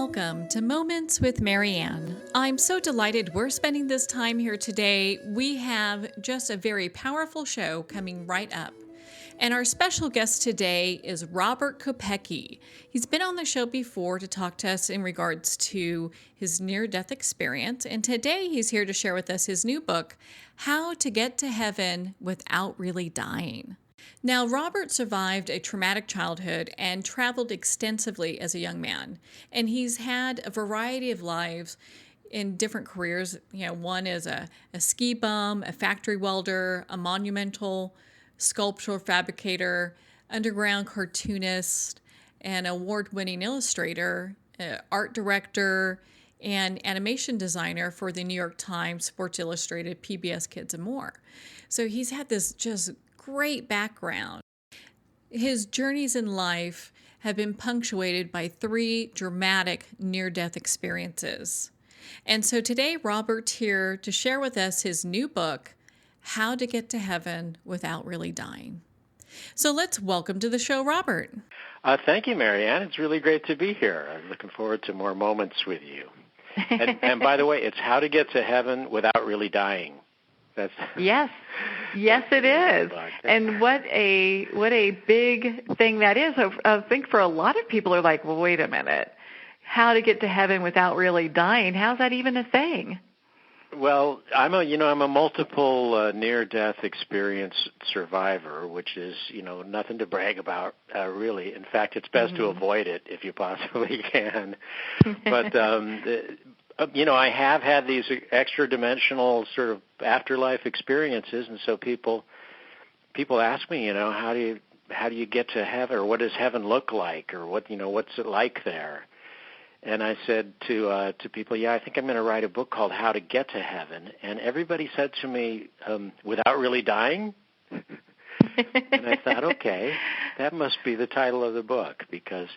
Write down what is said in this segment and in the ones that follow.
Welcome to Moments with Marianne. I'm so delighted we're spending this time here today. We have just a very powerful show coming right up. And our special guest today is Robert Kopecky. He's been on the show before to talk to us in regards to his near-death experience. And today he's here to share with us his new book, How to Get to Heaven Without Really Dying. Now, Robert survived a traumatic childhood and traveled extensively as a young man. And he's had a variety of lives in different careers. One is a ski bum, a factory welder, a monumental sculpture fabricator, underground cartoonist, an award-winning illustrator, art director, and animation designer for the New York Times, Sports Illustrated, PBS Kids, and more. So he's had this just great background. His journeys in life have been punctuated by 3 dramatic near-death experiences. And so today, Robert's here to share with us his new book, How to Get to Heaven Without Really Dying. So let's welcome to the show, Robert. Thank you, Marianne. It's really great to be here. I'm looking forward to more moments with you. And by the way, it's How to Get to Heaven Without Really Dying. Yes, it is. And what a big thing that is. I think for a lot of people are like, well, wait a minute. How to get to heaven without really dying? How's that even a thing? Well, I'm a multiple near-death experience survivor, which is, nothing to brag about, really. In fact, it's best to avoid it if you possibly can. But I have had these extra-dimensional sort of afterlife experiences, and so people ask me, how do you get to heaven, or what does heaven look like, or what's it like there? And I said to people, I think I'm going to write a book called How to Get to Heaven, and everybody said to me, without really dying? And I thought, okay, that must be the title of the book, because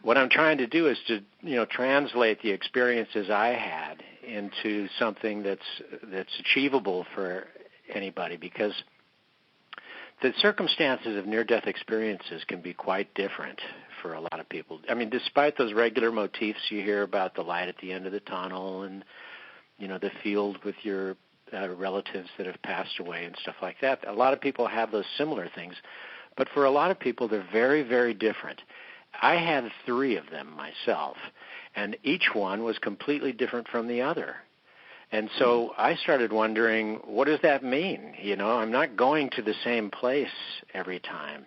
what I'm trying to do is to, translate the experiences I had into something that's achievable for anybody, because the circumstances of near-death experiences can be quite different for a lot of people. I mean, despite those regular motifs you hear about the light at the end of the tunnel and, the field with your relatives that have passed away and stuff like that. A lot of people have those similar things, but for a lot of people, they're very, very different. I had 3 of them myself, and each one was completely different from the other. And so I started wondering, what does that mean? I'm not going to the same place every time.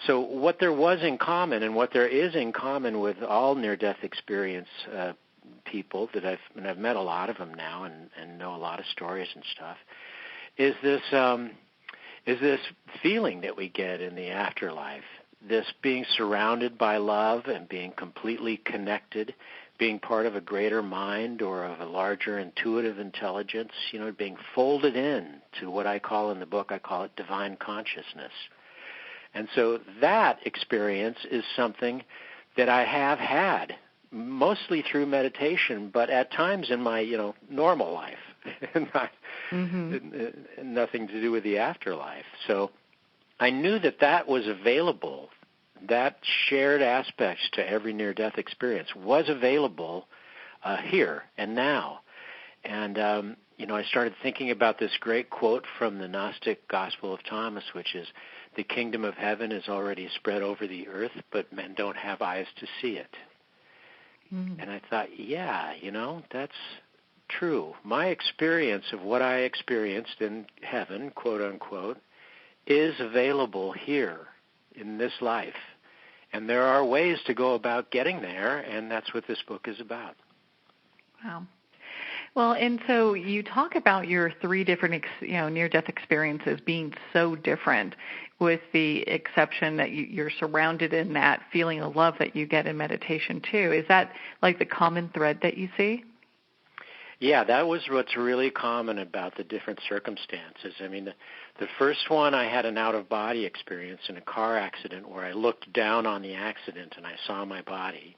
So what there was in common, and what there is in common with all near-death experience people that I've met a lot of them now and know a lot of stories and stuff, is this feeling that we get in the afterlife, this being surrounded by love and being completely connected, being part of a greater mind or of a larger intuitive intelligence, being folded in to what I call in the book, I call it divine consciousness. And so that experience is something that I have had, mostly through meditation, but at times in my, normal life, nothing to do with the afterlife. So I knew that was available. That shared aspect to every near-death experience was available here and now. And, I started thinking about this great quote from the Gnostic Gospel of Thomas, which is, "The kingdom of heaven is already spread over the earth, but men don't have eyes to see it." And I thought, that's true. My experience of what I experienced in heaven, quote unquote, is available here in this life. And there are ways to go about getting there, and that's what this book is about. Wow. Well, and so you talk about your 3 different, near-death experiences being so different, with the exception that you're surrounded in that feeling of love that you get in meditation too. Is that like the common thread that you see? Yeah, that was what's really common about the different circumstances. I mean, the first one, I had an out-of-body experience in a car accident where I looked down on the accident and I saw my body.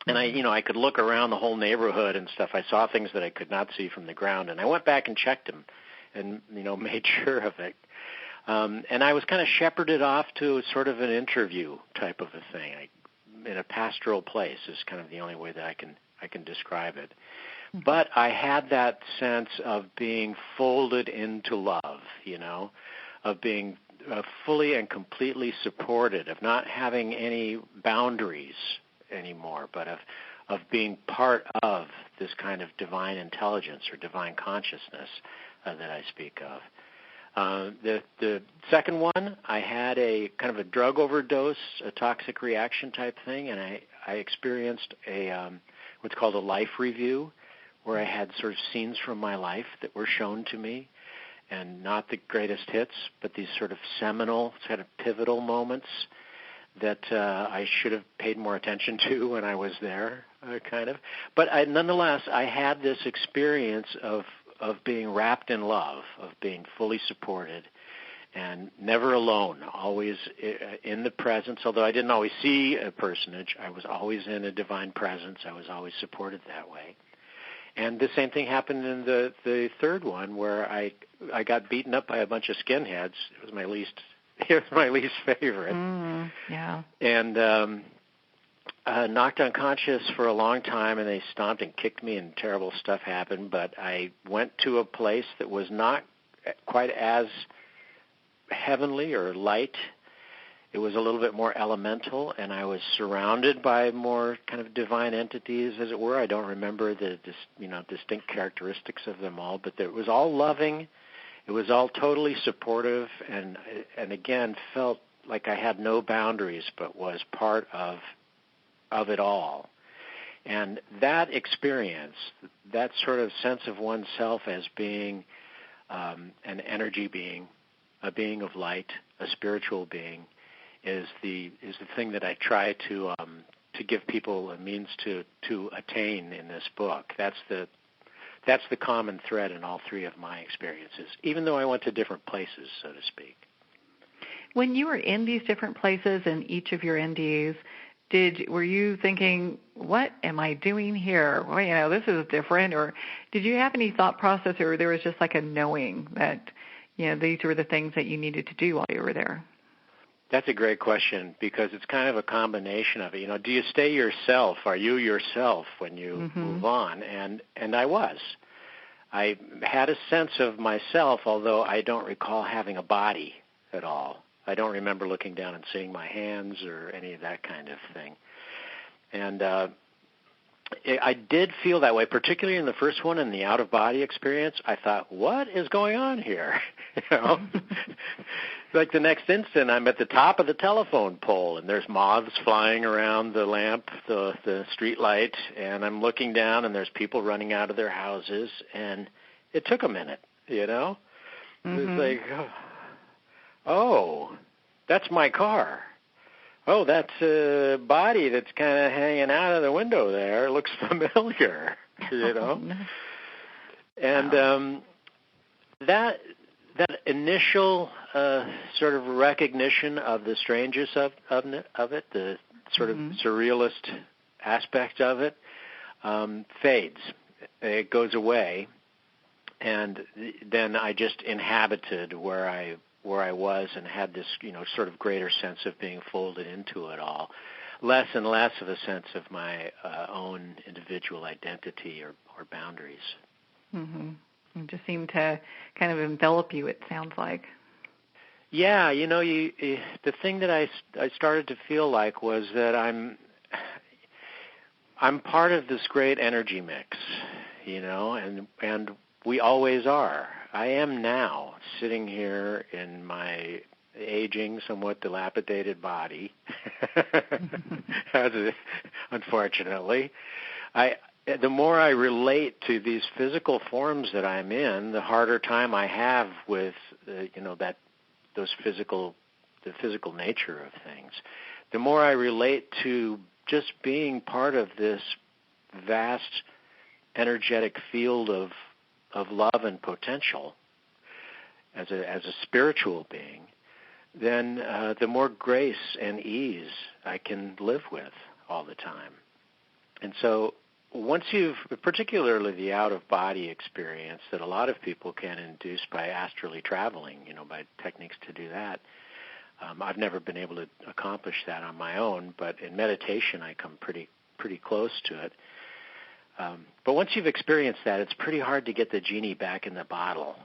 And I could look around the whole neighborhood and stuff. I saw things that I could not see from the ground, and I went back and checked them and, made sure of it. And I was kind of shepherded off to sort of an interview type of a thing. in a pastoral place is kind of the only way that I can describe it. But I had that sense of being folded into love, of being fully and completely supported, of not having any boundaries anymore, but of being part of this kind of divine intelligence or divine consciousness that I speak of. The second one, I had a kind of a drug overdose, a toxic reaction type thing, and I experienced what's called a life review, where I had sort of scenes from my life that were shown to me, and not the greatest hits, but these sort of seminal, kind of pivotal moments that I should have paid more attention to when I was there, kind of. But nonetheless, I had this experience of being wrapped in love, of being fully supported, and never alone, always in the presence. Although I didn't always see a personage, I was always in a divine presence. I was always supported that way. And the same thing happened in the third one, where I got beaten up by a bunch of skinheads. It was my least favorite. Yeah. And knocked unconscious for a long time, and they stomped and kicked me, and terrible stuff happened. But I went to a place that was not quite as heavenly or light. It was a little bit more elemental, and I was surrounded by more kind of divine entities, as it were. I don't remember the distinct characteristics of them all, but it was all loving. It was all totally supportive, and again felt like I had no boundaries, but was part of it all. And that experience, that sort of sense of oneself as being an energy being, a being of light, a spiritual being, is the thing that I try to give people a means to attain in this book. That's the common thread in all three of my experiences, even though I went to different places, so to speak. When you were in these different places in each of your NDEs, were you thinking, what am I doing here? Well, this is different. Or did you have any thought process, or there was just like a knowing that, these were the things that you needed to do while you were there? That's a great question, because it's kind of a combination of it. Do you stay yourself? Are you yourself when you move on? And I was. I had a sense of myself, although I don't recall having a body at all. I don't remember looking down and seeing my hands or any of that kind of thing. And I did feel that way, particularly in the first one, in the out-of-body experience. I thought, what is going on here? Like the next instant, I'm at the top of the telephone pole, and there's moths flying around the lamp, the street light, and I'm looking down, and there's people running out of their houses, and it took a minute, It was like, oh, that's my car. Oh, that's a body that's kind of hanging out of the window there. It looks familiar, And that initial sort of recognition of the strangeness of it, the sort of surrealist aspect of it, fades. It goes away, and then I just inhabited where I was and had this, sort of greater sense of being folded into it all. Less and less of a sense of my own individual identity or boundaries. Mm-hmm. It just seemed to kind of envelop you, it sounds like. Yeah, the thing that I started to feel like was that I'm part of this great energy mix, and we always are. I am now sitting here in my aging, somewhat dilapidated body, unfortunately. The more I relate to these physical forms that I'm in, the harder time I have with, the physical nature of things. The more I relate to just being part of this vast energetic field of love and potential as a spiritual being, then the more grace and ease I can live with all the time. And so once particularly the out-of-body experience that a lot of people can induce by astrally traveling, by techniques to do that, I've never been able to accomplish that on my own, but in meditation I come pretty close to it. But once you've experienced that, it's pretty hard to get the genie back in the bottle,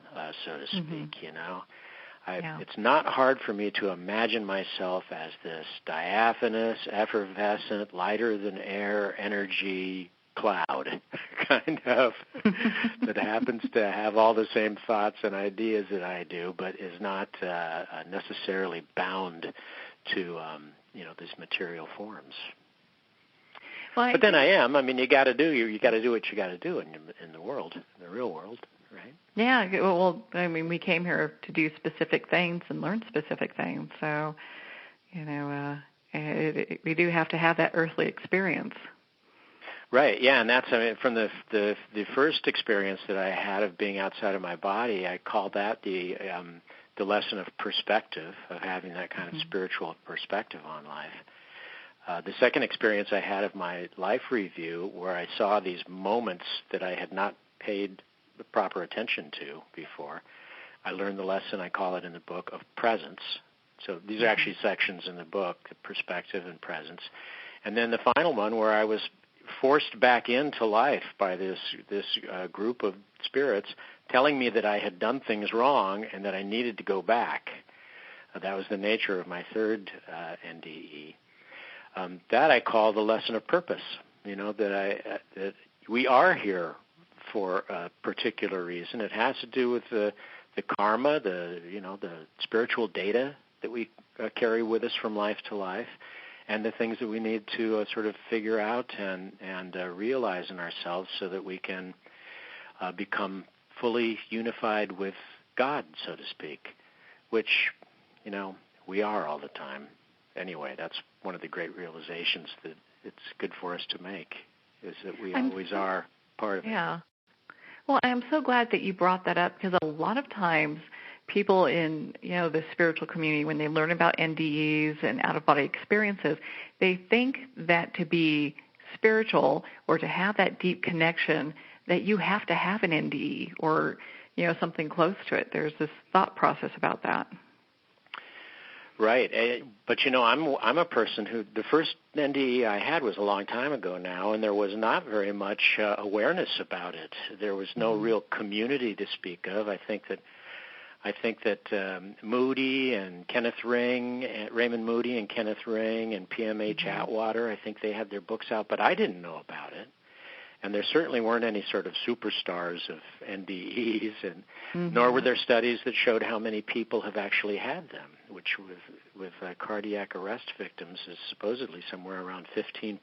so to speak, you know. It's not hard for me to imagine myself as this diaphanous, effervescent, lighter-than-air energy cloud, kind of, that happens to have all the same thoughts and ideas that I do, but is not necessarily bound to, these material forms. Well, but then I am. I mean, you got to do what you got to do in the world, in the real world, right? Yeah. Well, I mean, we came here to do specific things and learn specific things. So, we do have to have that earthly experience. Right. Yeah, and that's from the first experience that I had of being outside of my body. I call that the lesson of perspective, of having that kind of spiritual perspective on life. The second experience I had of my life review, where I saw these moments that I had not paid the proper attention to before, I learned the lesson, I call it in the book, of presence. So these are actually sections in the book, perspective and presence. And then the final one, where I was forced back into life by this group of spirits telling me that I had done things wrong and that I needed to go back. That was the nature of my third NDE. That I call the lesson of purpose. That we are here for a particular reason. It has to do with the karma, the spiritual data that we carry with us from life to life, and the things that we need to sort of figure out and realize in ourselves so that we can become fully unified with God, so to speak, which, we are all the time. Anyway, that's one of the great realizations that it's good for us to make, is that we always are part of it. Yeah. Well, I'm so glad that you brought that up, because a lot of times people in, the spiritual community, when they learn about NDEs and out-of-body experiences, they think that to be spiritual or to have that deep connection, that you have to have an NDE or, something close to it. There's this thought process about that. Right, but I'm a person who, the first NDE I had was a long time ago now, and there was not very much awareness about it. There was no real community to speak of. I think that Moody and Kenneth Ring, Raymond Moody and Kenneth Ring and PMH Atwater, I think they had their books out, but I didn't know about it. And there certainly weren't any sort of superstars of NDEs, and nor were there studies that showed how many people have actually had them, which with cardiac arrest victims is supposedly somewhere around 15%.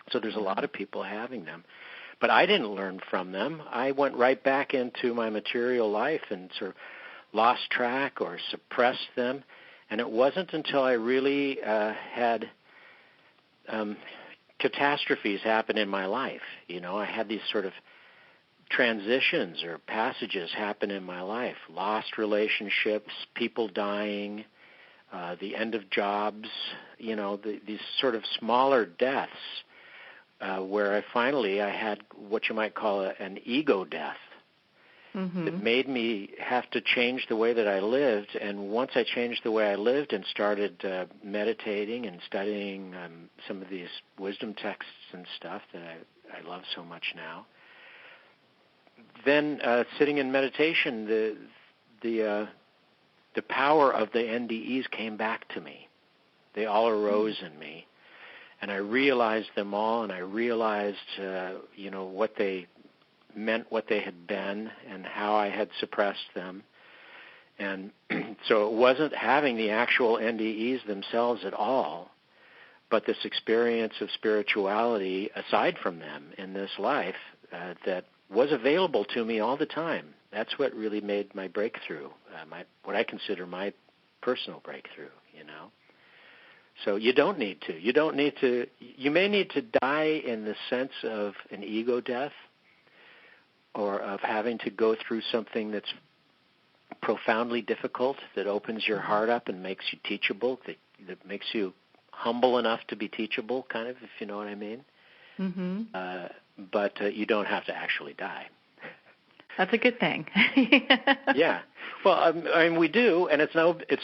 So there's a lot of people having them. But I didn't learn from them. I went right back into my material life and sort of lost track or suppressed them. And it wasn't until I really had catastrophes happen in my life. I had these sort of transitions or passages happen in my life, lost relationships, people dying, the end of jobs, these sort of smaller deaths where I had what you might call an ego death that made me have to change the way that I lived. And once I changed the way I lived and started meditating and studying some of these wisdom texts and stuff that I love so much now, then sitting in meditation, the power of the NDEs came back to me. They all arose in me, and I realized them all, and I realized what they meant, what they had been, and how I had suppressed them. And so it wasn't having the actual NDEs themselves at all, but this experience of spirituality aside from them in this life that was available to me all the time. That's what really made my breakthrough, what I consider my personal breakthrough, So you don't need to. You may need to die in the sense of an ego death, or of having to go through something that's profoundly difficult, that opens your heart up and makes you teachable, that makes you humble enough to be teachable, kind of, if you know what I mean. But you don't have to actually die. That's a good thing. Yeah. Well, I mean, we do, and it's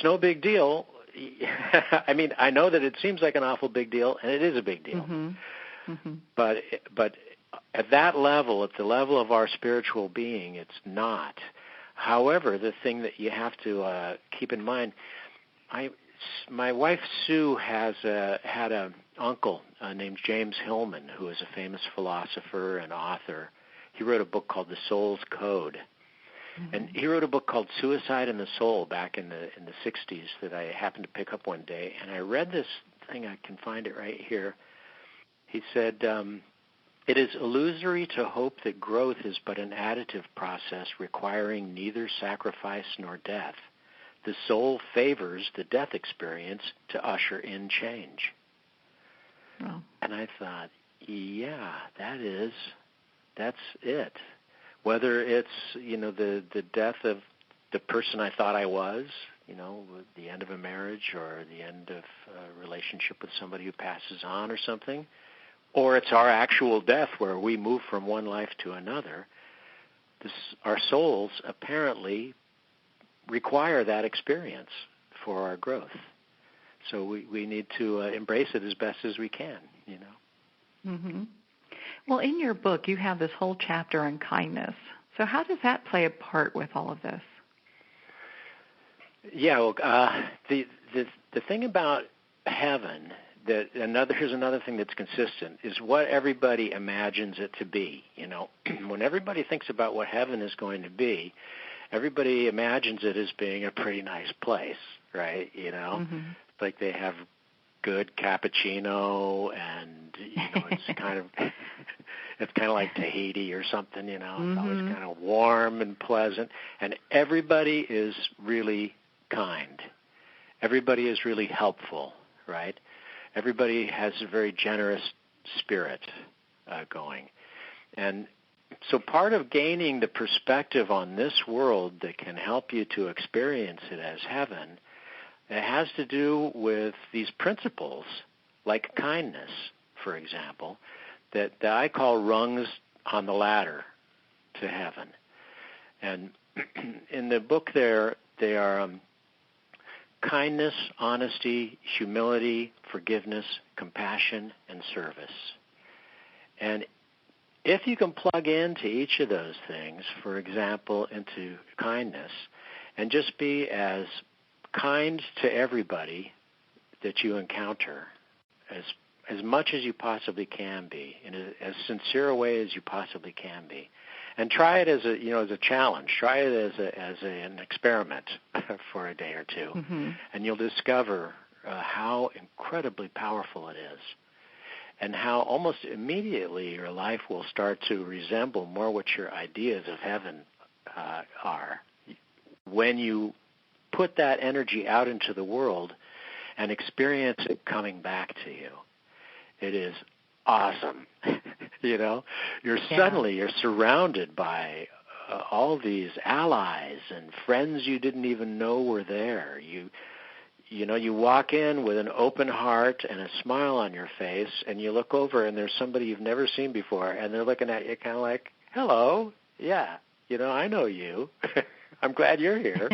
no big deal. I mean, I know that it seems like an awful big deal, and it is a big deal. Mm-hmm. Mm-hmm. But at that level, at the level of our spiritual being, it's not. However, the thing that you have to keep in mind, my wife Sue had an uncle named James Hillman, who is a famous philosopher and author. He wrote a book called The Soul's Code. Mm-hmm. And he wrote a book called Suicide and the Soul back in the 60s that I happened to pick up one day. And I read this thing, I can find it right here. He said, it is illusory to hope that growth is but an additive process requiring neither sacrifice nor death. The soul favors the death experience to usher in change. Oh. And I thought, yeah, that's it. Whether it's, the death of the person I thought I was, the end of a marriage or the end of a relationship with somebody who passes on or something, or it's our actual death where we move from one life to another, our souls apparently require that experience for our growth. So we need to embrace it as best as we can, Mm-hmm. Well, in your book, you have this whole chapter on kindness. So how does that play a part with all of this? Yeah, well, the thing about heaven, here's another thing that's consistent, is what everybody imagines it to be. When everybody thinks about what heaven is going to be, everybody imagines it as being a pretty nice place, right? Mm-hmm. Like they have good cappuccino, and it's kind of like Tahiti or something. It's Mm-hmm. always kind of warm and pleasant, and everybody is really kind. Everybody is really helpful, right? Everybody has a very generous spirit going, and so part of gaining the perspective on this world that can help you to experience it as heaven, it has to do with these principles, like kindness, for example, that I call rungs on the ladder to heaven. And in the book there, they are kindness, honesty, humility, forgiveness, compassion, and service. And if you can plug into each of those things, for example, into kindness, and just be as kind to everybody that you encounter, as much as you possibly can be, in as sincere a way as you possibly can be, and try it as a challenge. Try it as an experiment for a day or two, mm-hmm. and you'll discover how incredibly powerful it is, and how almost immediately your life will start to resemble more what your ideas of heaven are. When you put that energy out into the world and experience it coming back to you, it is awesome. Suddenly you're surrounded by all these allies and friends you didn't even know were there. You walk in with an open heart and a smile on your face, and you look over and there's somebody you've never seen before, and they're looking at you kind of like, hello, yeah, I know you. I'm glad you're here.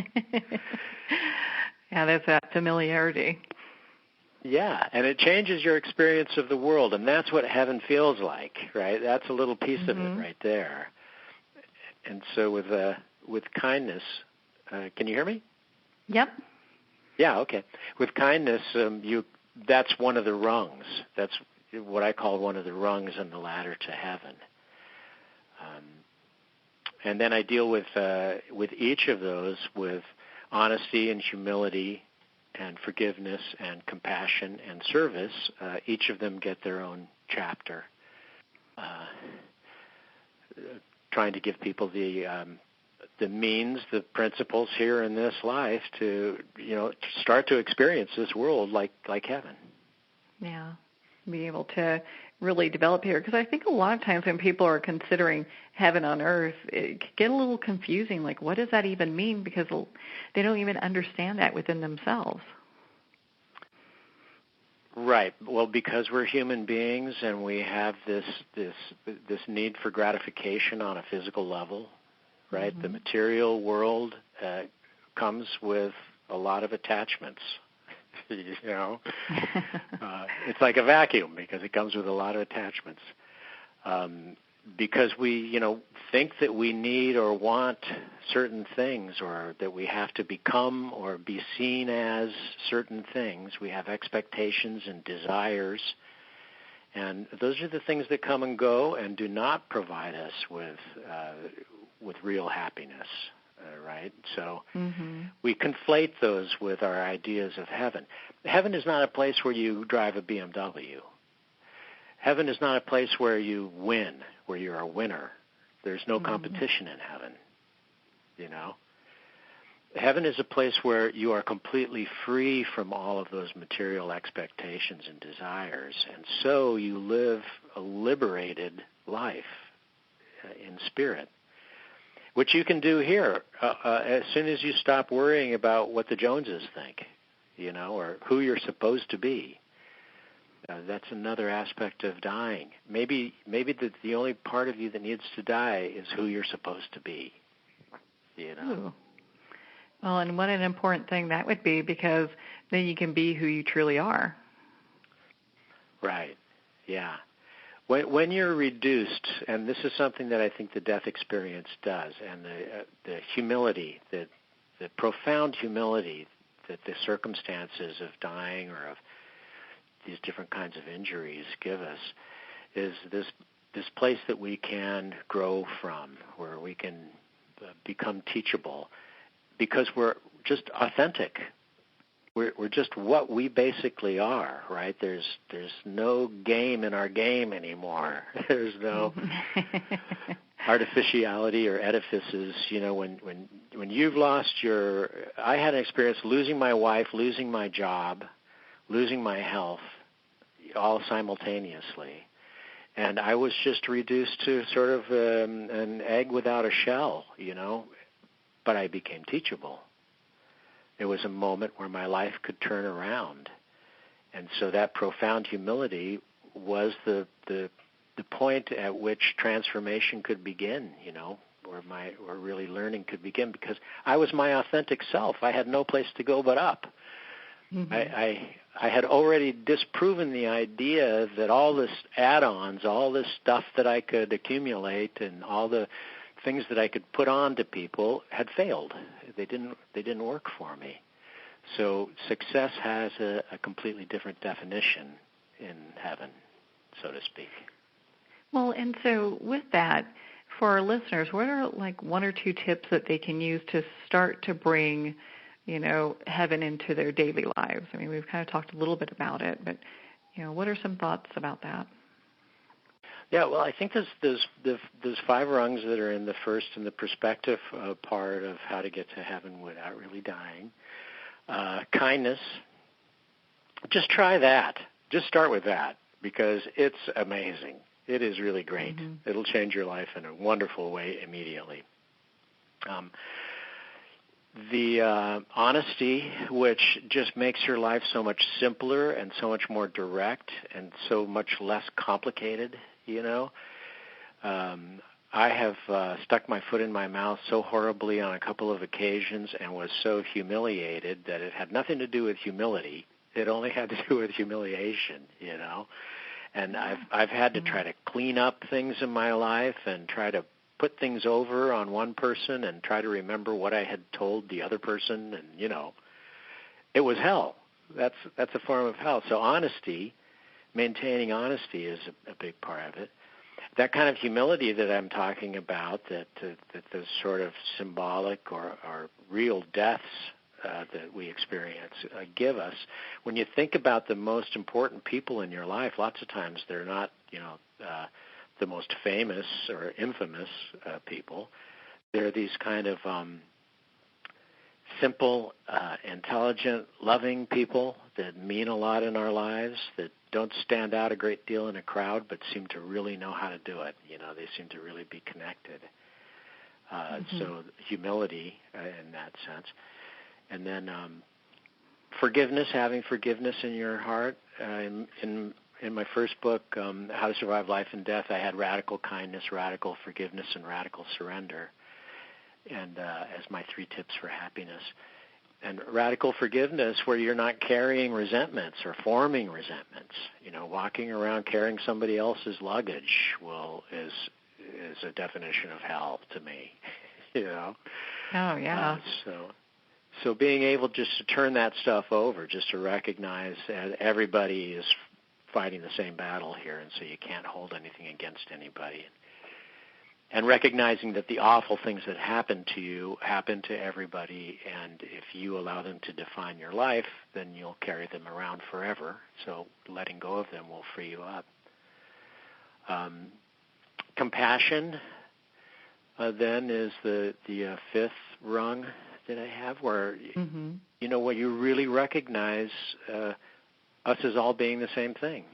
Yeah, there's that familiarity. Yeah, and it changes your experience of the world, and that's what heaven feels like, right? That's a little piece of it right there. And so with kindness, can you hear me? Yep. Yeah, okay. With kindness, that's one of the rungs. That's what I call one of the rungs on the ladder to heaven. And then I deal with each of those with honesty and humility and forgiveness and compassion and service. Each of them get their own chapter, trying to give people the means, the principles here in this life to start to experience this world like heaven. Yeah, be able to really develop here, because I think a lot of times when people are considering heaven on earth, it can get a little confusing. Like, what does that even mean? Because they don't even understand that within themselves. Right. Well, because we're human beings and we have this need for gratification on a physical level, right? The material world comes with a lot of attachments. You know, it's like a vacuum because it comes with a lot of attachments. Because we, think that we need or want certain things, or that we have to become or be seen as certain things. We have expectations and desires, and those are the things that come and go and do not provide us with real happiness. Right? So we conflate those with our ideas of heaven. Heaven is not a place where you drive a BMW. Heaven is not a place where you win, where you're a winner. There's no competition in heaven, Heaven is a place where you are completely free from all of those material expectations and desires, and so you live a liberated life in spirit, which you can do here as soon as you stop worrying about what the Joneses think, or who you're supposed to be. That's another aspect of dying. Maybe the only part of you that needs to die is who you're supposed to be. Ooh. Well, and what an important thing that would be, because then you can be who you truly are. Right. Yeah. When you're reduced, and this is something that I think the death experience does, and the humility, the profound humility that the circumstances of dying or of these different kinds of injuries give us, is this place that we can grow from, where we can become teachable, because we're just authentic. We're just what we basically are, right? There's no game in our game anymore. There's no artificiality or edifices. When you've lost I had an experience losing my wife, losing my job, losing my health, all simultaneously. And I was just reduced to sort of an egg without a shell, but I became teachable. It was a moment where my life could turn around. And so that profound humility was the point at which transformation could begin, where really learning could begin, because I was my authentic self. I had no place to go but up. I had already disproven the idea that all this add-ons, all this stuff that I could accumulate, and all the things that I could put on to people had failed. They didn't work for me. So success has a completely different definition in heaven, so to speak. Well, and so with that, for our listeners, what are like one or two tips that they can use to start to bring, heaven into their daily lives? I mean, we've kind of talked a little bit about it, but, what are some thoughts about that? Yeah, well, I think there's 5 rungs that are in the first and the perspective part of how to get to heaven without really dying. Kindness. Just try that. Just start with that, because it's amazing. It is really great. It'll change your life in a wonderful way immediately. The honesty, which just makes your life so much simpler and so much more direct and so much less complicated. I have stuck my foot in my mouth so horribly on a couple of occasions and was so humiliated that it had nothing to do with humility. It only had to do with humiliation, And I've had to try to clean up things in my life and try to put things over on one person and try to remember what I had told the other person, and it was hell. That's a form of hell. So honesty, maintaining honesty, is a big part of it. That kind of humility that I'm talking about, that the sort of symbolic or real deaths that we experience give us. When you think about the most important people in your life, lots of times they're not, the most famous or infamous people. They're these kind of simple, intelligent, loving people that mean a lot in our lives, that don't stand out a great deal in a crowd, but seem to really know how to do it. They seem to really be connected. So humility in that sense. And then forgiveness, having forgiveness in your heart. In my first book, How to Survive Life and Death, I had radical kindness, radical forgiveness, and radical surrender. and as my 3 tips for happiness. And radical forgiveness, where you're not carrying resentments or forming resentments. Walking around carrying somebody else's luggage is a definition of hell to me. Oh yeah. So being able just to turn that stuff over, just to recognize that everybody is fighting the same battle here, and so you can't hold anything against anybody. And recognizing that the awful things that happen to you happen to everybody, and if you allow them to define your life, then you'll carry them around forever. So letting go of them will free you up. Compassion, then, is the 5th rung that I have, where where you really recognize us as all being the same thing.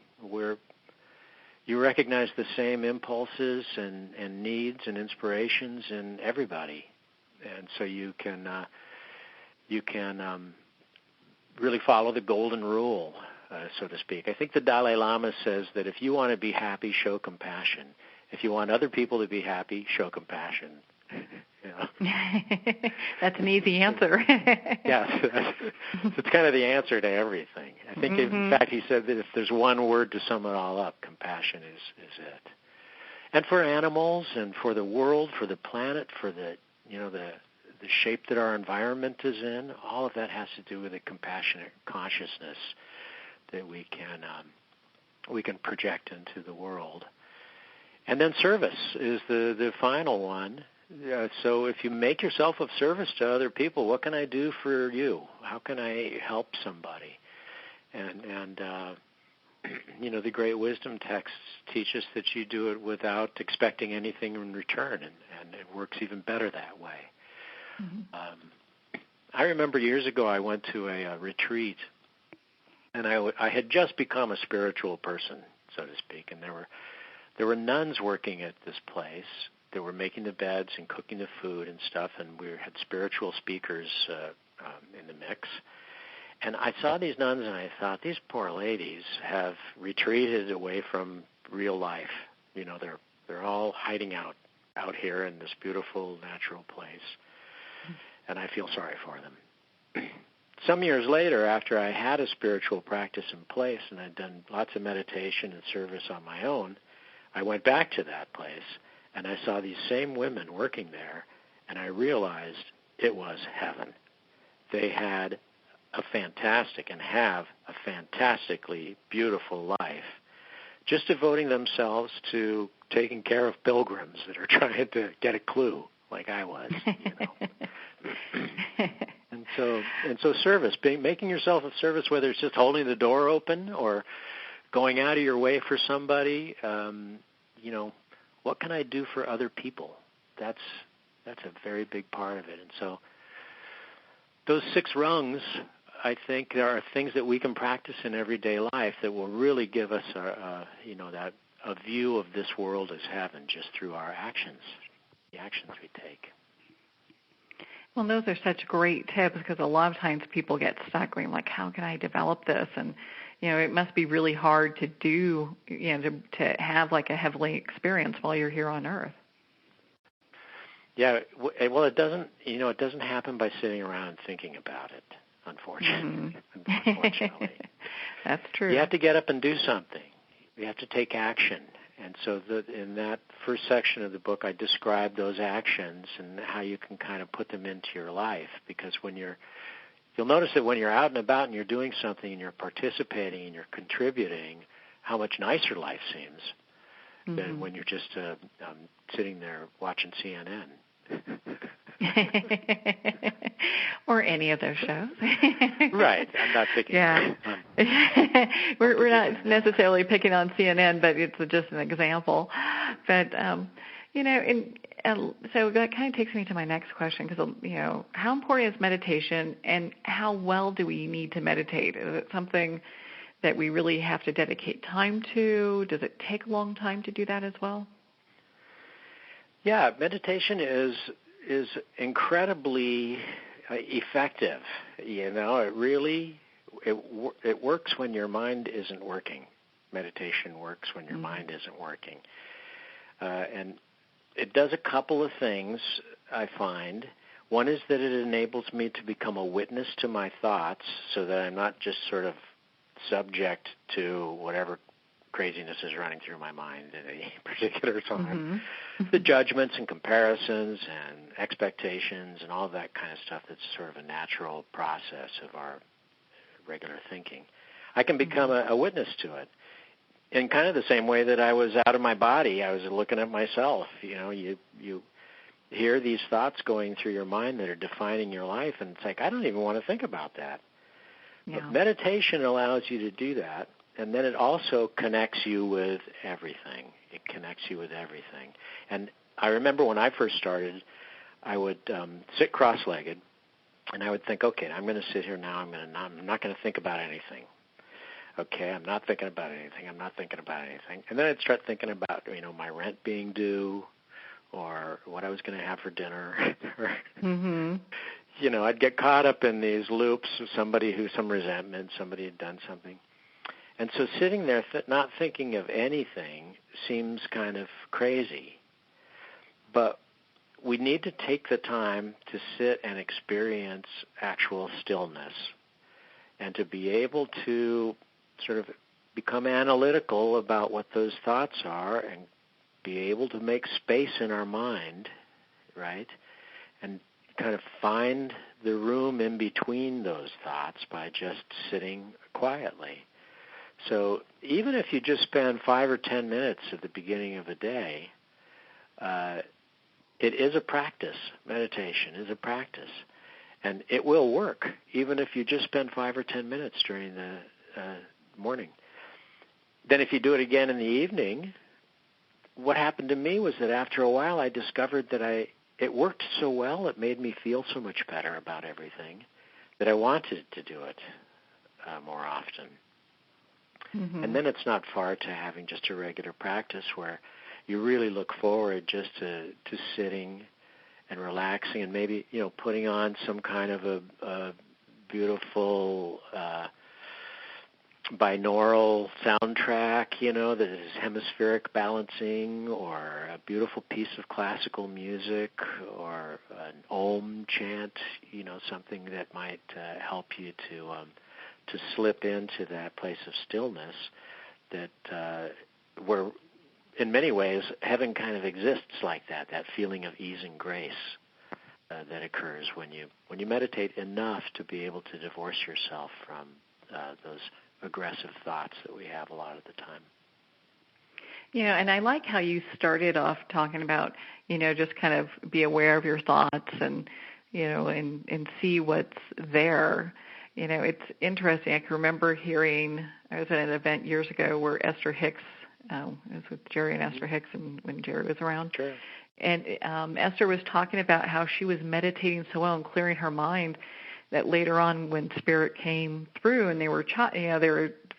You recognize the same impulses and needs and inspirations in everybody, and so you can really follow the golden rule, so to speak. I think the Dalai Lama says that if you want to be happy, show compassion. If you want other people to be happy, show compassion. That's an easy answer. Yes, it's kind of the answer to everything. I think, in fact, he said that if there's one word to sum it all up, compassion is it. And for animals, and for the world, for the planet, for the shape that our environment is in, all of that has to do with a compassionate consciousness that we can project into the world. And then service is the final one. So if you make yourself of service to other people, what can I do for you? How can I help somebody? And the great wisdom texts teach us that you do it without expecting anything in return, and it works even better that way. I remember years ago I went to a retreat, and I had just become a spiritual person, so to speak, and there were nuns working at this place. They were making the beds and cooking the food and stuff, and we had spiritual speakers in the mix. And I saw these nuns, and I thought, these poor ladies have retreated away from real life. They're all hiding out here in this beautiful natural place, and I feel sorry for them. Some years later, after I had a spiritual practice in place and I'd done lots of meditation and service on my own, I went back to that place. And I saw these same women working there, and I realized it was heaven. They had a fantastic and have a fantastically beautiful life, just devoting themselves to taking care of pilgrims that are trying to get a clue, like I was. And so service, making yourself of service, whether it's just holding the door open or going out of your way for somebody, what can I do for other people? That's a very big part of it. And so those 6 rungs, I think, there are things that we can practice in everyday life that will really give us a view of this world as heaven just through our actions, the actions we take. Well, those are such great tips, because a lot of times people get stuck going like, how can I develop this? And it must be really hard to do, to have like a heavenly experience while you're here on Earth. Yeah, well, it doesn't happen by sitting around thinking about it, unfortunately. Unfortunately. That's true. You have to get up and do something. You have to take action. And so in that first section of the book, I describe those actions and how you can kind of put them into your life, because you'll notice that when you're out and about and you're doing something and you're participating and you're contributing, how much nicer life seems than when you're just sitting there watching CNN. Or any of those shows. Right. I'm not picking. Yeah. We're not necessarily picking on CNN, but it's just an example. But, so that kind of takes me to my next question, because, how important is meditation, and how well do we need to meditate? Is it something that we really have to dedicate time to? Does it take a long time to do that as well? Yeah, meditation is incredibly effective. It works when your mind isn't working. Meditation works when your mind isn't working. And it does a couple of things. I find. One is that it enables me to become a witness to my thoughts so that I'm not just sort of subject to whatever craziness is running through my mind at any particular time. Mm-hmm. The judgments and comparisons and expectations and all of that kind of stuff that's sort of a natural process of our regular thinking. I can become a witness to it in kind of the same way that I was out of my body. I was looking at myself. You know, you hear these thoughts going through your mind that are defining your life, and it's like, I don't even want to think about that. Yeah. But meditation allows you to do that, and then it also connects you with everything. It connects you with everything. And I remember when I first started, I would sit cross-legged, and I would think, okay, I'm going to sit here now. I'm not going to think about anything. Okay, I'm not thinking about anything. I'm not thinking about anything. And then I'd start thinking about, you know, my rent being due, or what I was going to have for dinner. You know, I'd get caught up in these loops of some resentment, somebody had done something. And so sitting there not thinking of anything seems kind of crazy. But we need to take the time to sit and experience actual stillness and to be able to sort of become analytical about what those thoughts are and be able to make space in our mind, right, and kind of find the room in between those thoughts by just sitting quietly. So even if you just spend 5 or 10 minutes at the beginning of a day, it is a practice. Meditation is a practice. And it will work, even if you just spend 5 or 10 minutes during the morning. Then if you do it again in the evening, what happened to me was that after a while I discovered that it worked so well, it made me feel so much better about everything that I wanted to do it more often. And then it's not far to having just a regular practice where you really look forward just to sitting and relaxing and maybe, you know, putting on some kind of a beautiful binaural soundtrack, you know, that is hemispheric balancing, or a beautiful piece of classical music, or an Om chant, you know, something that might help you to slip into that place of stillness that where, in many ways, heaven kind of exists like that feeling of ease and grace that occurs when you meditate enough to be able to divorce yourself from those aggressive thoughts that we have a lot of the time. You know, and I like how you started off talking about, you know, just kind of be aware of your thoughts and, you know, and see what's there. You know, it's interesting. I can remember hearing, I was at an event years ago where Esther Hicks, it was with Jerry and Esther Hicks and when Jerry was around. Sure. And Esther was talking about how she was meditating so well and clearing her mind that later on when Spirit came through and they were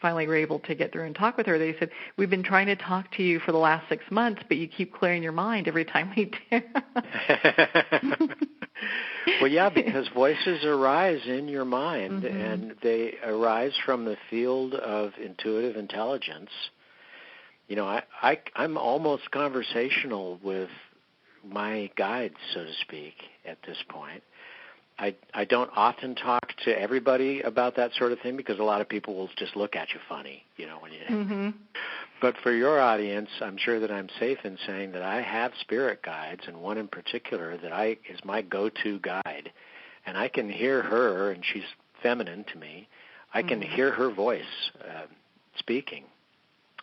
finally were able to get through and talk with her, they said, we've been trying to talk to you for the last 6 months, but you keep clearing your mind every time we do. Well, yeah, because voices arise in your mind, and they arise from the field of intuitive intelligence. You know, I'm almost conversational with my guides, so to speak, at this point. I don't often talk to everybody about that sort of thing because a lot of people will just look at you funny, you know, when you. But for your audience, I'm sure that I'm safe in saying that I have spirit guides, and one in particular that is my go-to guide, and I can hear her, and she's feminine to me. I can hear her voice speaking,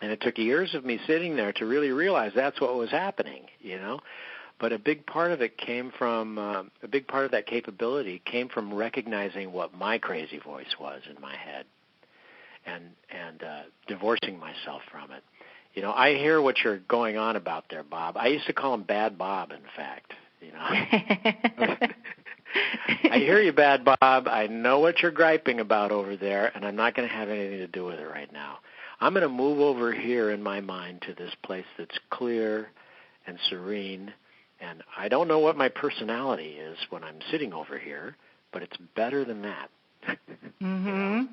and it took years of me sitting there to really realize that's what was happening, you know. But a big part of it came from, a big part of that capability came from recognizing what my crazy voice was in my head and divorcing myself from it. You know, I hear what you're going on about there, Bob. I used to call him Bad Bob, in fact. You know, I hear you, Bad Bob. I know what you're griping about over there, and I'm not going to have anything to do with it right now. I'm going to move over here in my mind to this place that's clear and serene. And I don't know what my personality is when I'm sitting over here, but it's better than that. And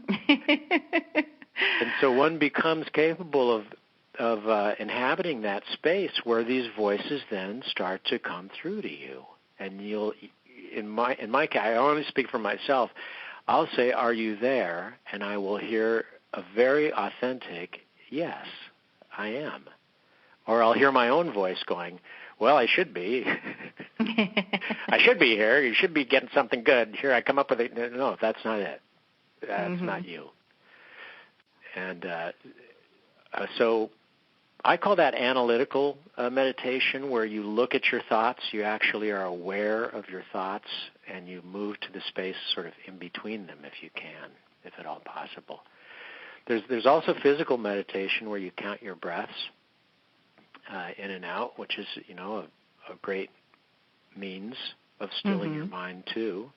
so one becomes capable of inhabiting that space where these voices then start to come through to you. And in my case, I only speak for myself. I'll say, "Are you there?" And I will hear a very authentic, "Yes, I am." Or I'll hear my own voice going, "Well, I should be. I should be here. You should be getting something good. Here, I come up with it." No, that's not it. That's not you. And so I call that analytical meditation, where you look at your thoughts. You actually are aware of your thoughts, and you move to the space sort of in between them if you can, if at all possible. There's also physical meditation where you count your breaths in and out, which is, a great means of stilling your mind too.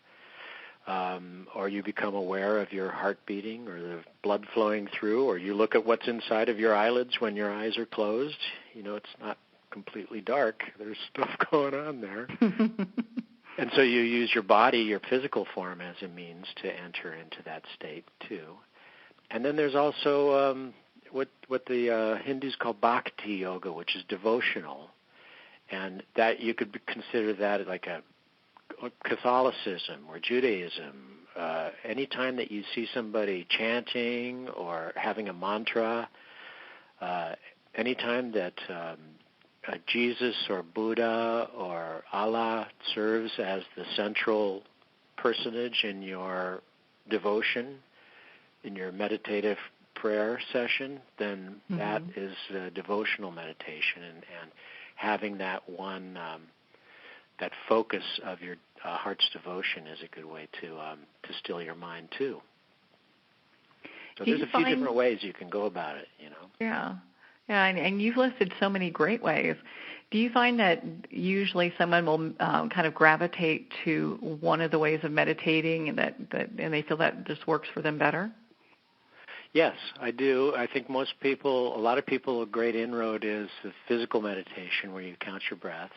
Or you become aware of your heart beating or the blood flowing through, or you look at what's inside of your eyelids when your eyes are closed. It's not completely dark. There's stuff going on there. And so you use your body, your physical form, as a means to enter into that state too. And then there's also what the Hindus call bhakti yoga, which is devotional. And that you could consider that like a Catholicism or Judaism. Anytime that you see somebody chanting or having a mantra, anytime that Jesus or Buddha or Allah serves as the central personage in your devotion, in your meditative prayer session, then that is devotional meditation. And having that one, that focus of your heart's devotion is a good way to still your mind too. So there's a few different ways you can go about it, Yeah, and you've listed so many great ways. Do you find that usually someone will kind of gravitate to one of the ways of meditating, and and they feel that just works for them better? Yes, I do. I think a lot of people, a great inroad is the physical meditation where you count your breaths.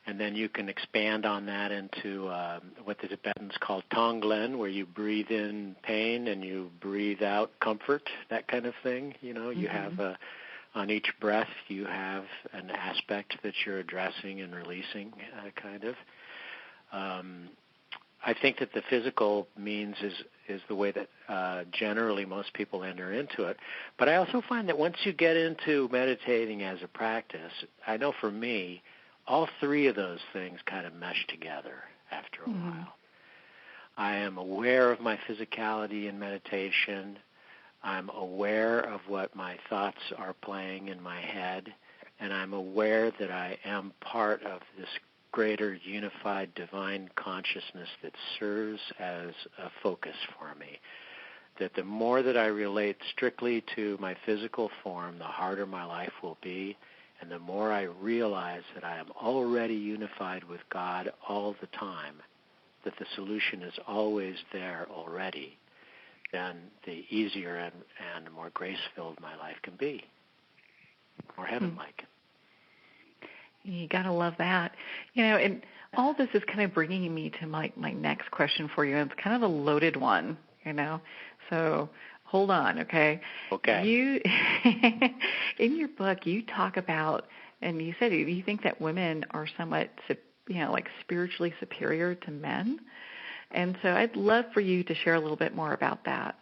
And then you can expand on that into what the Tibetans call Tonglen, where you breathe in pain and you breathe out comfort, that kind of thing. You have on each breath you have an aspect that you're addressing and releasing, kind of. I think that the physical means is the way that generally most people enter into it. But I also find that once you get into meditating as a practice, I know for me, all three of those things kind of mesh together after a while. I am aware of my physicality in meditation. I'm aware of what my thoughts are playing in my head. And I'm aware that I am part of this greater unified divine consciousness that serves as a focus for me. That the more that I relate strictly to my physical form, the harder my life will be. And the more I realize that I am already unified with God all the time, that the solution is always there already, then the easier and more grace-filled my life can be, more heaven-like. You got to love that. And all this is kind of bringing me to my next question for you. It's kind of a loaded one, So hold on, okay? Okay. You, in your book, you talk about, and you said you think that women are somewhat, like spiritually superior to men. And so I'd love for you to share a little bit more about that.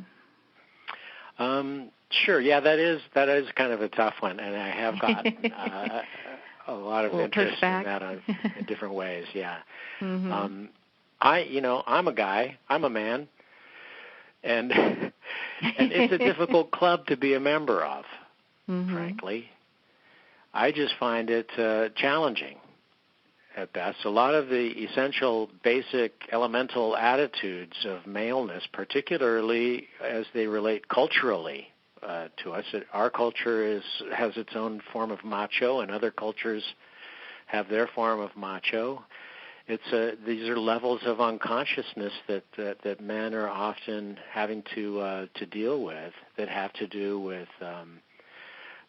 Sure. Yeah, that is kind of a tough one, and I have got a lot of interest in that in different ways. Yeah. I'm a guy. I'm a man. And it's a difficult club to be a member of, frankly. I just find it challenging at best. A lot of the essential, basic, elemental attitudes of maleness, particularly as they relate culturally to us. Our culture has its own form of macho, and other cultures have their form of macho. These are levels of unconsciousness that men are often having to deal with, that have to do with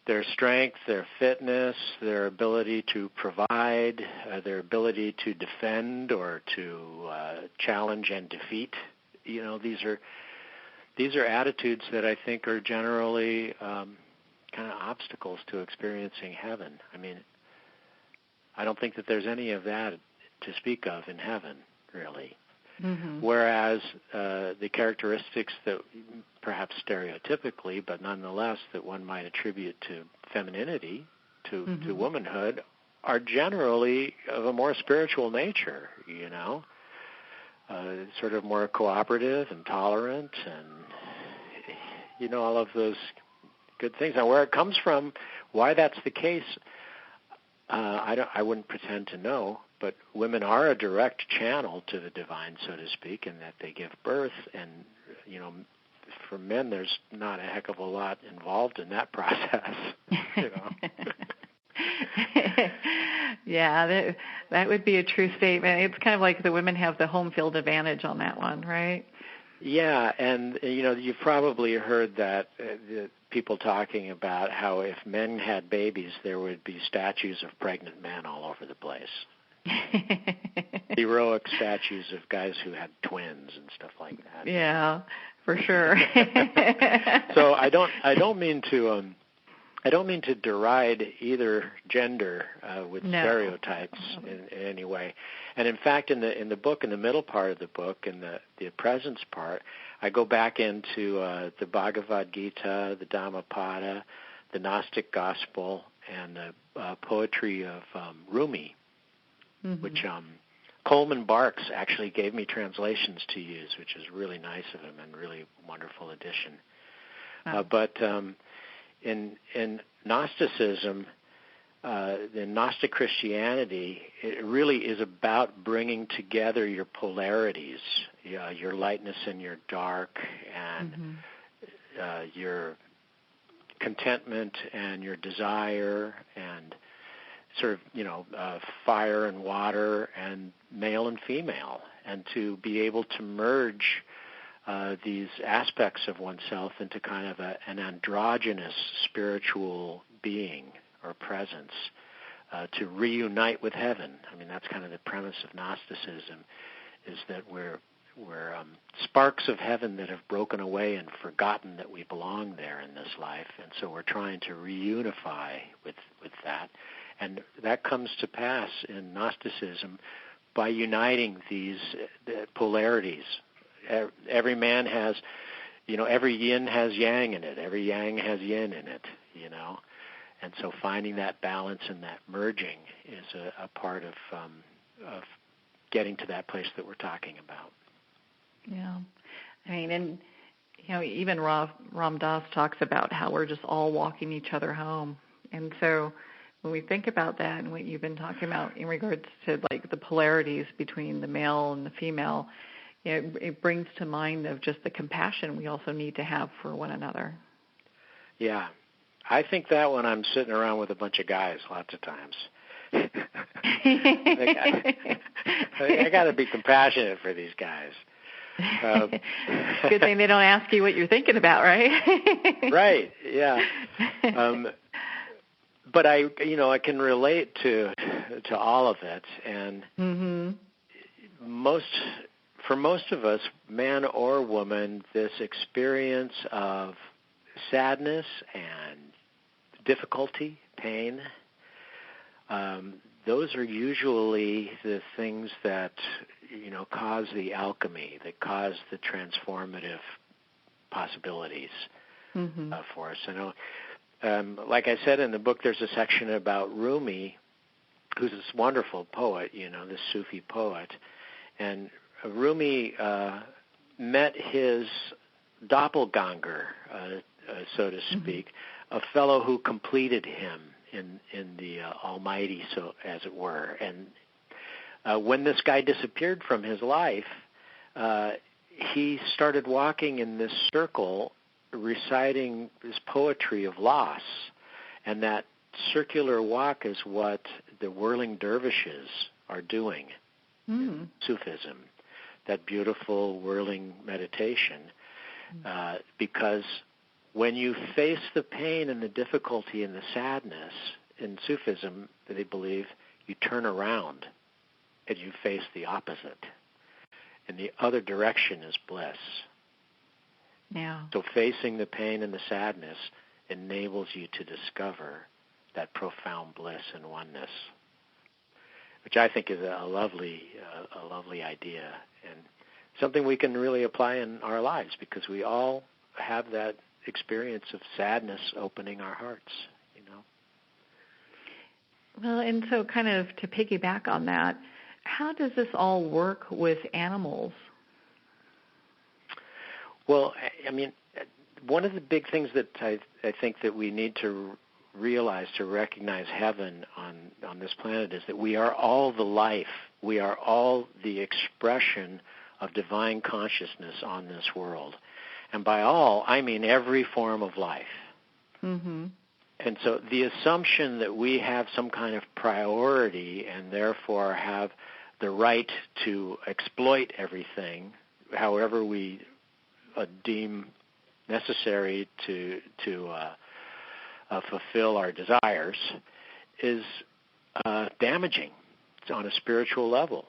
their strength, their fitness, their ability to provide, their ability to defend or to challenge and defeat. These are attitudes that I think are generally kind of obstacles to experiencing heaven. I mean, I don't think that there's any of that to speak of in heaven, really. Mm-hmm. Whereas the characteristics that perhaps stereotypically, but nonetheless that one might attribute to femininity, to womanhood, are generally of a more spiritual nature, sort of more cooperative and tolerant and, all of those good things. Now, where it comes from, why that's the case, I wouldn't pretend to know, but women are a direct channel to the divine, so to speak, in that they give birth, and, for men, there's not a heck of a lot involved in that process, Yeah, that would be a true statement. It's kind of like the women have the home field advantage on that one, right? Yeah, and you've probably heard that people talking about how if men had babies, there would be statues of pregnant men all over the place. Heroic statues of guys who had twins and stuff like that. Yeah, for sure. So I don't mean to deride either gender with stereotypes in any way. And in fact, in the book, in the middle part of the book, in the presence part, I go back into the Bhagavad Gita, the Dhammapada, the Gnostic Gospel, and the poetry of Rumi, which Coleman Barks actually gave me translations to use, which is really nice of him and really wonderful addition. But in Gnosticism, in Gnostic Christianity, it really is about bringing together your polarities, your lightness and your dark, and your contentment and your desire, and sort of, fire and water, and male and female, and to be able to merge these aspects of oneself into kind of an androgynous spiritual being or presence to reunite with heaven. I mean, that's kind of the premise of Gnosticism, is that we're sparks of heaven that have broken away and forgotten that we belong there in this life, and so we're trying to reunify with that. And that comes to pass in Gnosticism by uniting these polarities. Every man has, every yin has yang in it. Every yang has yin in it, And so finding that balance and that merging is a part of getting to that place that we're talking about. Yeah. I mean, and, even Ram Dass talks about how we're just all walking each other home. And so when we think about that and what you've been talking about in regards to, like, the polarities between the male and the female, it brings to mind of just the compassion we also need to have for one another. Yeah. I think that when I'm sitting around with a bunch of guys lots of times. I got to be compassionate for these guys. Good thing they don't ask you what you're thinking about, right? Right, yeah. But I can relate to all of it, and for most of us, man or woman, this experience of sadness and difficulty, pain, those are usually the things that cause the alchemy, that cause the transformative possibilities for us. I know, like I said in the book, there's a section about Rumi, who's this wonderful poet, this Sufi poet, and Rumi met his doppelganger, so to speak, a fellow who completed him in the Almighty, so as it were. And when this guy disappeared from his life, he started walking in this circle, reciting this poetry of loss. And that circular walk is what the whirling dervishes are doing in Sufism, that beautiful whirling meditation, because when you face the pain and the difficulty and the sadness, in Sufism, they believe, you turn around and you face the opposite. And the other direction is bliss. Yeah. So facing the pain and the sadness enables you to discover that profound bliss and oneness. which I think is a lovely idea and something we can really apply in our lives, because we all have that experience of sadness opening our hearts, you know. Well, and so kind of to piggyback on that, how does this all work with animals? Well, I mean, one of the big things that I think that we need to realize to recognize heaven on this planet is that we are all the life. We are all the expression of divine consciousness on this world. And by all, I mean every form of life. Mm-hmm. And so the assumption that we have some kind of priority and therefore have the right to exploit everything, however we deem necessary to fulfill our desires, is damaging. It's on a spiritual level.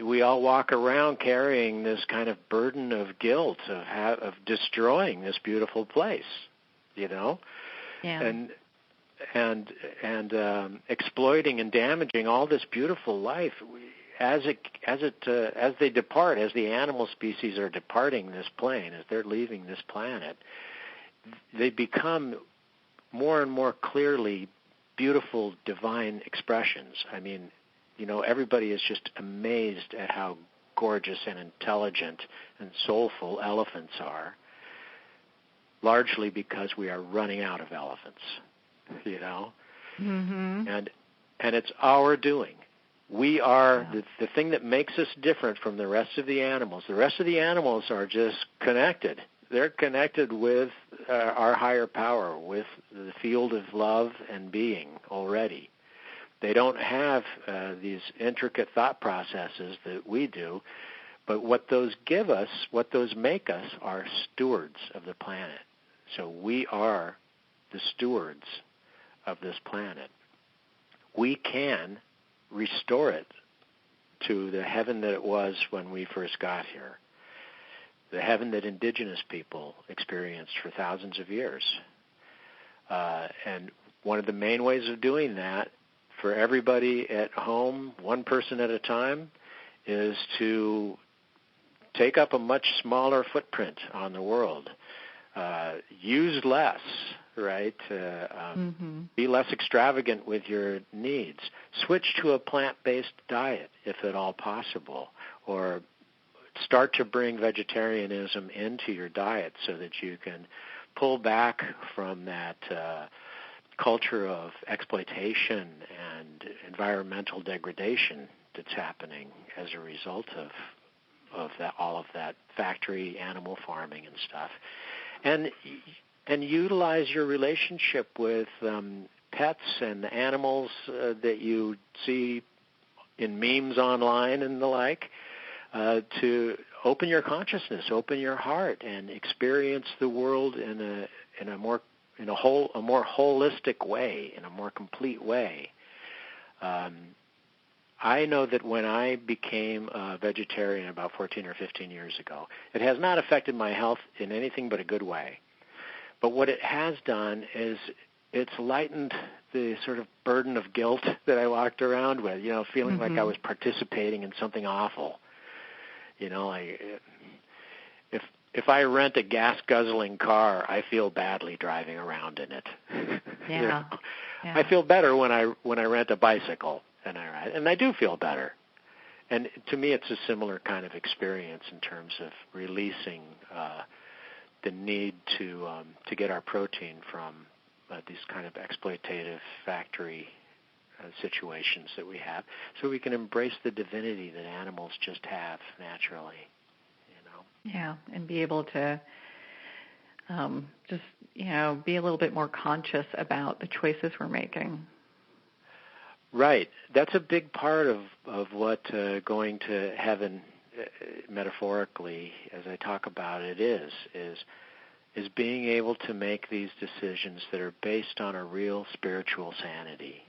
We all walk around carrying this kind of burden of guilt of destroying this beautiful place, you know, and exploiting and damaging all this beautiful life. As they depart, as the animal species are departing this plane, as they're leaving this planet, they become more and more clearly beautiful divine expressions. I mean, you know, everybody is just amazed at how gorgeous and intelligent and soulful elephants are, largely because we are running out of elephants, you know. Mm-hmm. And it's our doing. We are the thing that makes us different from the rest of the animals. The rest of the animals are just connected. They're connected with our higher power, with the field of love and being already. They don't have these intricate thought processes that we do, but what those give us, what those make us, are stewards of the planet. So we are the stewards of this planet. We can restore it to the heaven that it was when we first got here, the heaven that indigenous people experienced for thousands of years. And one of the main ways of doing that for everybody at home, one person at a time, is to take up a much smaller footprint on the world. Use less, right? Be less extravagant with your needs. Switch to a plant-based diet, if at all possible, or start to bring vegetarianism into your diet so that you can pull back from that culture of exploitation and environmental degradation that's happening as a result of that, all of that factory animal farming and stuff. And utilize your relationship with pets and animals that you see in memes online and the like, to open your consciousness, open your heart, and experience the world in a more holistic way, in a more complete way. I know that when I became a vegetarian about 14 or 15 years ago, it has not affected my health in anything but a good way. But what it has done is it's lightened the sort of burden of guilt that I walked around with, you know, feeling like I was participating in something awful. You know, if I rent a gas-guzzling car, I feel badly driving around in it. Yeah. You know? I feel better when I rent a bicycle and I ride, and I do feel better. And to me, it's a similar kind of experience in terms of releasing the need to get our protein from these kind of exploitative factory situations that we have, so we can embrace the divinity that animals just have naturally, you know. Yeah, and be able to just, you know, be a little bit more conscious about the choices we're making. Right. That's a big part of what going to heaven, metaphorically, as I talk about it, is being able to make these decisions that are based on a real spiritual sanity.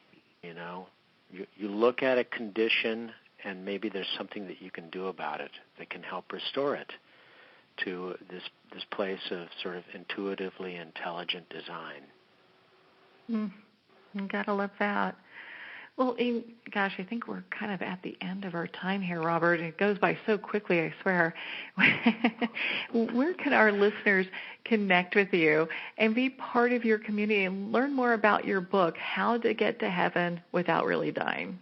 You know, you look at a condition and maybe there's something that you can do about it that can help restore it to this place of sort of intuitively intelligent design. You gotta love that. Well, gosh, I think we're kind of at the end of our time here, Robert. It goes by so quickly, I swear. Where can our listeners connect with you and be part of your community and learn more about your book, How to Get to Heaven Without Really Dying?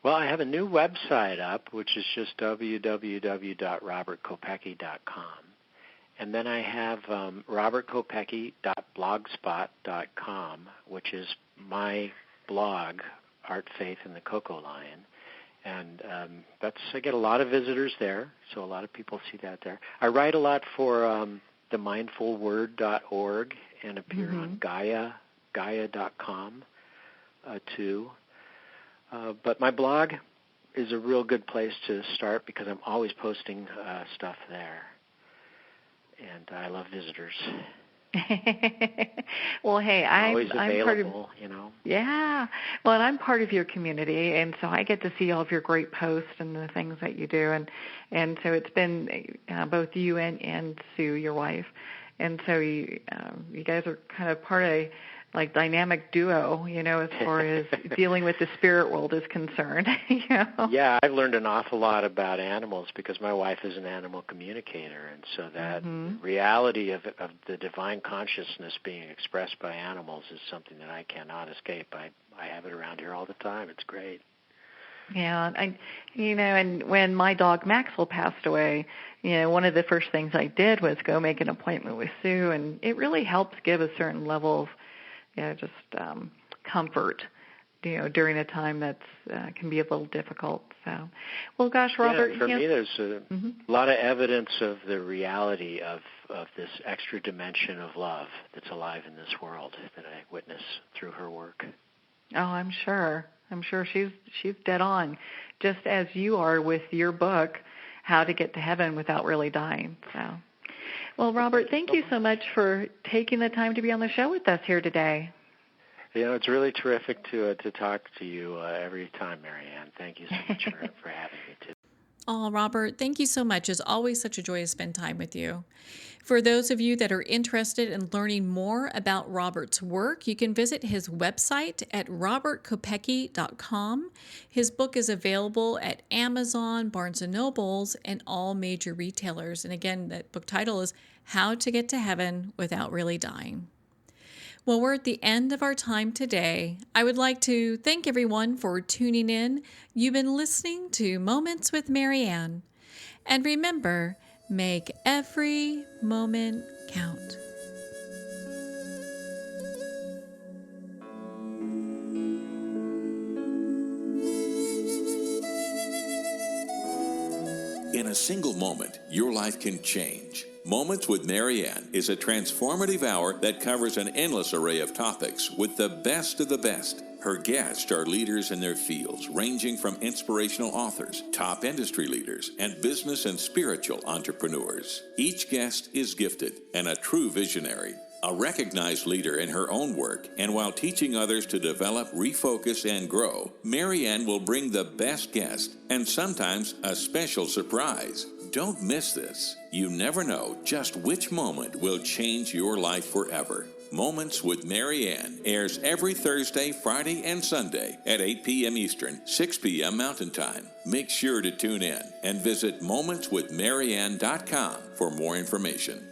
Well, I have a new website up, which is just www.robertkopecky.com. And then I have robertkopecky.blogspot.com, which is my blog, Art, Faith, and the Cocoa Lion. And I get a lot of visitors there, so a lot of people see that there. I write a lot for themindfulword.org and appear on Gaia.com too. But my blog is a real good place to start because I'm always posting stuff there. And I love visitors. Well, hey, always I'm available, part of, Yeah. Well, and I'm part of your community, and so I get to see all of your great posts and the things that you do. And so it's been both you and Sue, your wife. And so you guys are kind of part of a dynamic duo, as far as dealing with the spirit world is concerned. Yeah, I've learned an awful lot about animals because my wife is an animal communicator, and so that reality of the divine consciousness being expressed by animals is something that I cannot escape. I have it around here all the time. It's great. Yeah, and when my dog Maxwell passed away, one of the first things I did was go make an appointment with Sue, and it really helps give a certain level of comfort, during a time that's can be a little difficult. So, well, gosh, Robert. Yeah, for me, there's a lot of evidence of the reality of this extra dimension of love that's alive in this world that I witness through her work. Oh, I'm sure she's dead on, just as you are with your book, How to Get to Heaven Without Really Dying. So. Well, Robert, thank you so much for taking the time to be on the show with us here today. It's really terrific to talk to you every time, Marianne. Thank you so much for having me, too. Oh, Robert, thank you so much. It's always such a joy to spend time with you. For those of you that are interested in learning more about Robert's work, you can visit his website at robertkopecky.com. His book is available at Amazon, Barnes & Nobles, and all major retailers. And again, that book title is How to Get to Heaven Without Really Dying. Well, we're at the end of our time today. I would like to thank everyone for tuning in. You've been listening to Moments with Marianne. And remember, make every moment count. In a single moment, your life can change. Moments with Marianne is a transformative hour that covers an endless array of topics with the best of the best. Her guests are leaders in their fields, ranging from inspirational authors, top industry leaders, and business and spiritual entrepreneurs. Each guest is gifted and a true visionary, a recognized leader in her own work, and while teaching others to develop, refocus, and grow, Marianne will bring the best guest and sometimes a special surprise. Don't miss this. You never know just which moment will change your life forever. Moments with Marianne airs every Thursday, Friday, and Sunday at 8 p.m. Eastern, 6 p.m. Mountain Time. Make sure to tune in and visit momentswithmarianne.com for more information.